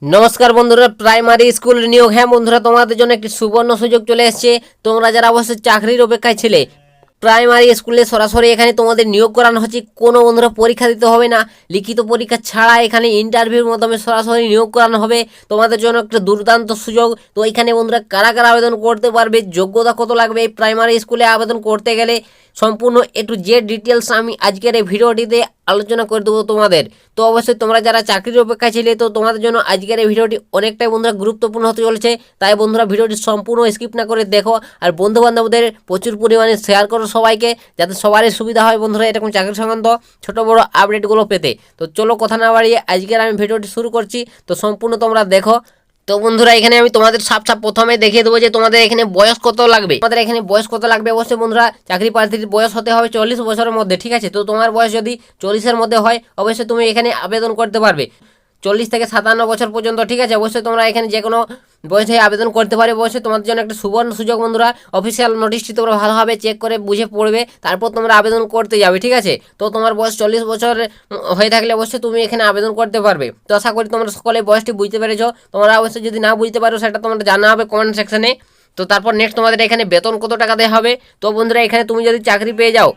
নমস্কার বন্ধুরা, primary school নিয়োগ। হ্যাঁ বন্ধুরা, তোমাদের জন্য একটি সুবর্ণ সুযোগ চলে এসেছে। তোমরা যারা অবশ্যই চাকরির অপেক্ষায় ছিলে, প্রাইমারি স্কুলে সরাসরি এখানে তোমাদের নিয়োগ করানো হচ্ছে। কোনো বন্ধুরা পরীক্ষা দিতে হবে না, লিখিত পরীক্ষা ছাড়া এখানে ইন্টারভিউর মাধ্যমে সরাসরি নিয়োগ করানো হবে। তোমাদের জন্য একটা দুর্দান্ত সুযোগ। তো এখানে বন্ধুরা কারা কারা আবেদন করতে পারবে, যোগ্যতা কত লাগবে এই প্রাইমারি স্কুলে আবেদন করতে গেলে, সম্পূর্ণ একটু যে ডিটেলস আমি আজকের এই ভিডিওটিতে আলোচনা করে দেবো তোমাদের। তো অবশ্যই তোমরা যারা চাকরির অপেক্ষায় ছিলে, তো তোমাদের জন্য আজকের এই ভিডিওটি অনেকটাই বন্ধুরা গুরুত্বপূর্ণ হতে চলেছে। তাই বন্ধুরা ভিডিওটি সম্পূর্ণ স্কিপ না করে দেখো, আর বন্ধু বান্ধবদের প্রচুর পরিমাণে শেয়ার করো সবাইকে, যাতে সবারই সুবিধা হয় বন্ধুরা এরকম চাকরি সংক্রান্ত ছোটো বড়ো আপডেটগুলো পেতে। তো চলো কথা না বাড়িয়ে আজকের আমি ভিডিওটি শুরু করছি। তো সম্পূর্ণ তোমরা দেখো। তো বন্ধুরা এখানে আমি তোমাদের সাপ প্রথমে দেখিয়ে দেবো যে তোমাদের এখানে বয়স কত লাগবে। তোমাদের এখানে বয়স কত লাগবে, অবশ্যই বন্ধুরা চাকরি প্রার্থীর বয়স হতে হবে 40 বছরের মধ্যে, ঠিক আছে। তো তোমার বয়স যদি 40-এর মধ্যে হয়, অবশ্যই তুমি এখানে আবেদন করতে পারবে। 40 থেকে 57 বছর পর্যন্ত, ঠিক আছে। অবশ্যই তোমরা এখানে যে কোনো বয়সে আবেদন করতে পারে। অবশ্যই তোমাদের জন্য একটা সুবর্ণ সুযোগ বন্ধুরা। অফিসিয়াল নোটিশটি তোমরা ভালোভাবে চেক করে বুঝে পড়বে, তারপর তোমরা আবেদন করতে যাবে, ঠিক আছে। তো তোমার বয়স 40 বছর হয়ে থাকলে অবশ্যই তুমি এখানে আবেদন করতে পারবে। তো আশা করি তোমরা সকলে বয়সটি বুঝতে পেরেছো। তোমরা অবশ্যই যদি না বুঝতে পারো সেটা তোমরা জানা হবে কমেন্ট সেকশনে। তো তারপর নেক্সট তোমাদের এখানে বেতন কত টাকা দেওয়া হবে। তো বন্ধুরা এখানে তুমি যদি চাকরি পেয়ে যাও,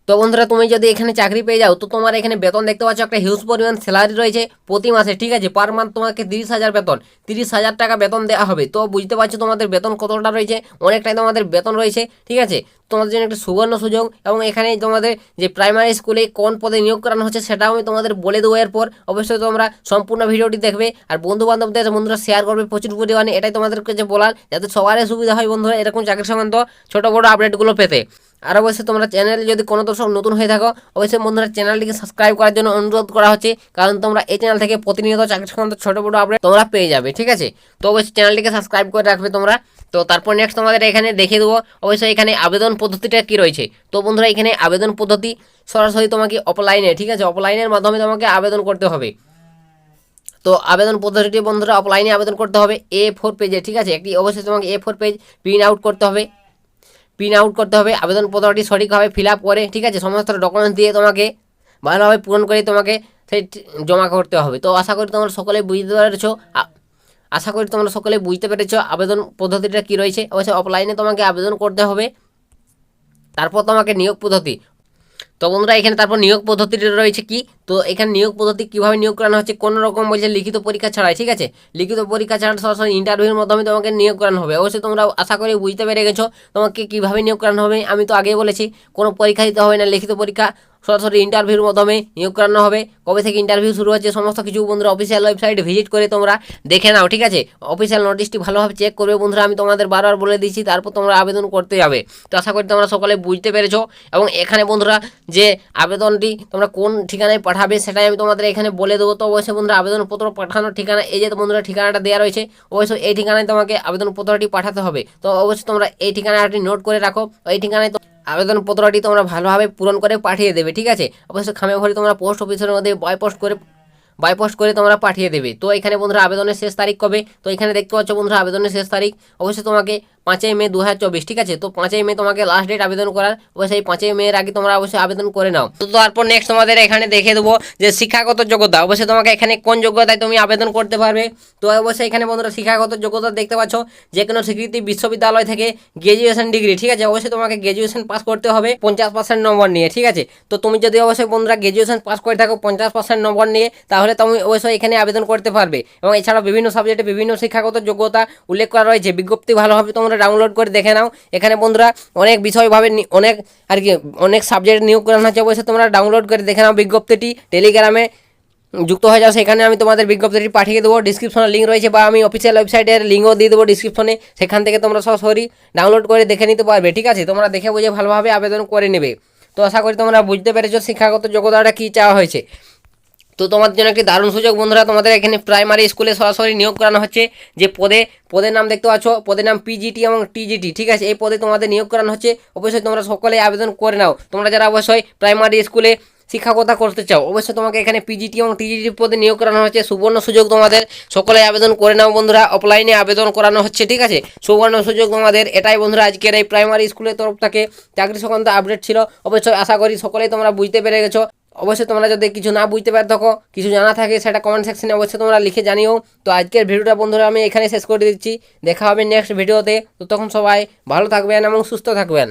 তো বন্ধুরা তুমি যদি এখানে চাকরি পেয়ে যাও, তো তোমার এখানে বেতন দেখতে পাচ্ছ একটা হিউজ পরিমাণ স্যালারি রয়েছে প্রতি মাসে, ঠিক আছে। পার মান্থ তোমাকে 30,000 বেতন, 30,000 টাকা বেতন দেওয়া হবে। তো বুঝতে পারছো তোমাদের বেতন কতটা রয়েছে, অনেকটাই তোমাদের বেতন রয়েছে, ঠিক আছে। তোমাদের জন্য একটা সুবর্ণ সুযোগ। এবং এখানে তোমাদের যে প্রাইমারি স্কুলে কোন পদে নিয়োগ করানো হচ্ছে সেটাও আমি তোমাদের বলে দেবো এরপর। অবশ্যই তোমরা সম্পূর্ণ ভিডিওটি দেখবে, আর বন্ধু বান্ধবদের বন্ধুরা শেয়ার করবে প্রচুর পরিমাণে। এটাই তোমাদেরকে যে বলার, যাতে সবারই সুবিধা হয় বন্ধুরা এরকম চাকরি সংক্রান্ত ছোটো বড়ো আপডেটগুলো পেতে। আর অবশ্যই তোমরা চ্যানেলে যদি কোনো দর্শক নতুন হয়ে থাকো, অবশ্যই বন্ধুরা চ্যানেলটিকে সাবস্ক্রাইব করার জন্য অনুরোধ করা হচ্ছে, কারণ তোমরা এই চ্যানেল থেকে প্রতিনিয়ত চাকরি সংক্রান্ত ছোটো বড়ো আপডেট তোমরা পেয়ে যাবে, ঠিক আছে। তো অবশ্যই চ্যানেলটিকে সাবস্ক্রাইব করে রাখবে তোমরা। তো তারপর নেক্সট তোমাদের এখানে দেখিয়ে দেবো অবশ্যই এখানে আবেদন পদ্ধতিটা কী রয়েছে। তো বন্ধুরা এখানে আবেদন পদ্ধতি সরাসরি তোমাকে অফলাইনে, ঠিক আছে, অফলাইনের মাধ্যমে তোমাকে আবেদন করতে হবে। তো আবেদন পদ্ধতিটি বন্ধুরা অফলাইনে আবেদন করতে হবে A4 পেজে, ঠিক আছে। একটি অবশ্যই তোমাকে A4 পেজ প্রিন্ট আউট করতে হবে, আবেদন পত্রটি সঠিকভাবে ফিল আপ করে, ঠিক আছে, সমস্ত ডকুমেন্টস দিয়ে তোমাকে ভালোভাবে পূরণ করে তোমাকে সেই জমা করতে হবে। তো আশা করি তোমরা সকলে বুঝতে পেরেছো, আবেদন পদ্ধতিটা কী রয়েছে। অবশ্যই অফলাইনে তোমাকে আবেদন করতে হবে, তারপর তোমাকে নিয়োগ পদ্ধতি। তো বন্ধুরা এখানে তারপর নিয়োগ পদ্ধতিটা রয়েছে কি। তো এখানে নিয়োগ পদ্ধতি কীভাবে নিয়োগ করানো হচ্ছে, কোনো রকম বলছে লিখিত পরীক্ষা ছাড়াই, ঠিক আছে। লিখিত পরীক্ষা ছাড়া সরাসরি ইন্টারভিউর মাধ্যমে তোমাকে নিয়োগ করানো হবে। অবশ্যই তোমরা আশা করি বুঝতে পেরে গেছো তোমাকে কীভাবে নিয়োগ করানো হবে। আমি তো আগেই বলেছি, কোনো পরীক্ষা দিতে হবে না, লিখিত পরীক্ষা সরাসরি ইন্টারভিউর মাধ্যমে নিয়োগ করানো হবে। কবে থেকে ইন্টারভিউ শুরু হচ্ছে সমস্ত কিছু বন্ধুরা অফিসিয়াল ওয়েবসাইটে ভিজিট করে তোমরা দেখে নাও, ঠিক আছে। অফিসিয়াল নোটিশটি ভালোভাবে চেক করবে বন্ধুরা, আমি তোমাদের বারবার বলে দিচ্ছি, তারপর তোমরা আবেদন করতে যাবে। তো আশা করি তোমরা সকলে বুঝতে পেরেছো। এবং এখানে বন্ধুরা যে আবেদনটি তোমরা কোন ঠিকানায় পাঠাবে সেটাই আমি তোমাদের এখানে বলে দেবো। তো অবশ্যই বন্ধুরা আবেদনপত্র পাঠানোর ঠিকানা, এই যে বন্ধুরা ঠিকানাটা দেওয়া রয়েছে, অবশ্যই এই ঠিকানায় তোমাকে আবেদনপত্রটি পাঠাতে হবে। তো অবশ্যই তোমরা এই ঠিকানাটি নোট করে রাখো। এই ঠিকানায় আবেদনপত্রটি তোমরা ভালোভাবে পূরণ করে পাঠিয়ে দেবে, ঠিক আছে। অবশ্যই খামে ভরে তোমরা পোস্ট অফিসের মধ্যে বাইপোস্ট করে তোমরা পাঠিয়ে দেবে। তো এখানে বন্ধুরা আবেদনের শেষ তারিখ কবে, তো এখানে দেখতে পাচ্ছ বন্ধুরা আবেদনের শেষ তারিখ অবশ্যই তোমাকে 5ই মে 2024, ঠিক আছে। তো 5ই মে তোমাকে লাস্ট ডেট আবেদন করার, অবশ্যই 5ই মের আগে তোমরা অবশ্যই আবেদন করে নাও। তো তারপর নেক্সট তোমাদের এখানে দেখে দেবো যে শিক্ষাগত যোগ্যতা, অবশ্যই তোমাকে এখানে কোন যোগ্যতায় তুমি আবেদন করতে পারবে। তো অবশ্যই এখানে বন্ধুরা শিক্ষাগত যোগ্যতা দেখতে পাচ্ছ, যে কোনো স্বীকৃতি বিশ্ববিদ্যালয় থেকে গ্র্যাজুয়েশন ডিগ্রি, ঠিক আছে। অবশ্যই তোমাকে গ্র্যাজুয়েশন পাস করতে হবে 50% নম্বর নিয়ে, ঠিক আছে। তো তুমি যদি অবশ্যই বন্ধুরা গ্র্যাজুয়েশন পাস করে থাকো 50% নম্বর নিয়ে, তাহলে তুমি অবশ্যই এখানে আবেদন করতে পারবে। এবং এছাড়াও বিভিন্ন সাবজেক্টে বিভিন্ন শিক্ষাগত যোগ্যতা উল্লেখ করা রয়েছে। বিজ্ঞপ্তি ভালোভাবে তোমরা ডাউনলোড করে দেখে নাও। এখানে বন্ধুরা অনেক বিষয়ভাবে অনেক আর কি অনেক সাবজেক্ট নিয়োগ করানো হচ্ছে, অবশ্যই তোমরা ডাউনলোড করে দেখে নাও। বিজ্ঞপ্তিটি টেলিগ্রামে যুক্ত হয়ে যাও, সেখানে আমি তোমাদের বিজ্ঞপ্তিটি পাঠিয়ে দেবো। ডিসক্রিপশনে লিঙ্ক রয়েছে, বা আমি অফিসিয়াল ওয়েবসাইটের লিঙ্কও দিয়ে দেবো ডিসক্রিপশনে, সেখান থেকে তোমরা সরাসরি ডাউনলোড করে দেখে নিতে পারবে, ঠিক আছে। তোমরা দেখে বুঝে ভালোভাবে আবেদন করে নেবে। তো আশা করি তোমরা বুঝতে পেরেছো শিক্ষাগত যোগ্যতাটা কী চাওয়া হয়েছে। তো তোমাদের জন্য একটি দারুণ সুযোগ বন্ধুরা, তোমাদের এখানে প্রাইমারি স্কুলে সরাসরি নিয়োগ করানো হচ্ছে। যে পদের নাম দেখতে পাচ্ছ, পদের নাম পিজিটি এবং টিজিটি, ঠিক আছে। এই পদে তোমাদের নিয়োগ করানো হচ্ছে। অবশ্যই তোমরা সকলে আবেদন করে নাও। তোমরা যারা অবশ্যই প্রাইমারি স্কুলে শিক্ষকতা করতে চাও, অবশ্যই তোমাকে এখানে পিজিটি এবং টিজিটি পদে নিয়োগ করানো হচ্ছে। সুবর্ণ সুযোগ তোমাদের, সকলে আবেদন করে নাও বন্ধুরা। অফলাইনে আবেদন করানো হচ্ছে, ঠিক আছে। সুবর্ণ সুযোগ তোমাদের এটাই বন্ধুরা, আজকের এই প্রাইমারি স্কুলের তরফ থেকে চাকরি সংক্রান্ত আপডেট ছিল। অবশ্যই আশা করি সকলেই তোমরা বুঝতে পেরে গেছো। অবশ্যই তোমরা যদি কিছু না বুঝতে পারে থাকো, কিছু জানা থাকে, সেটা কমেন্ট সেকশনে অবশ্যই তোমরা লিখে জানিও। তো আজকের ভিডিওটা বন্ধুরা আমি এখানে শেষ করে দিচ্ছি। দেখা হবে নেক্সট ভিডিওতে। তো তখন সবাই ভালো থাকবেন এবং সুস্থ থাকবেন।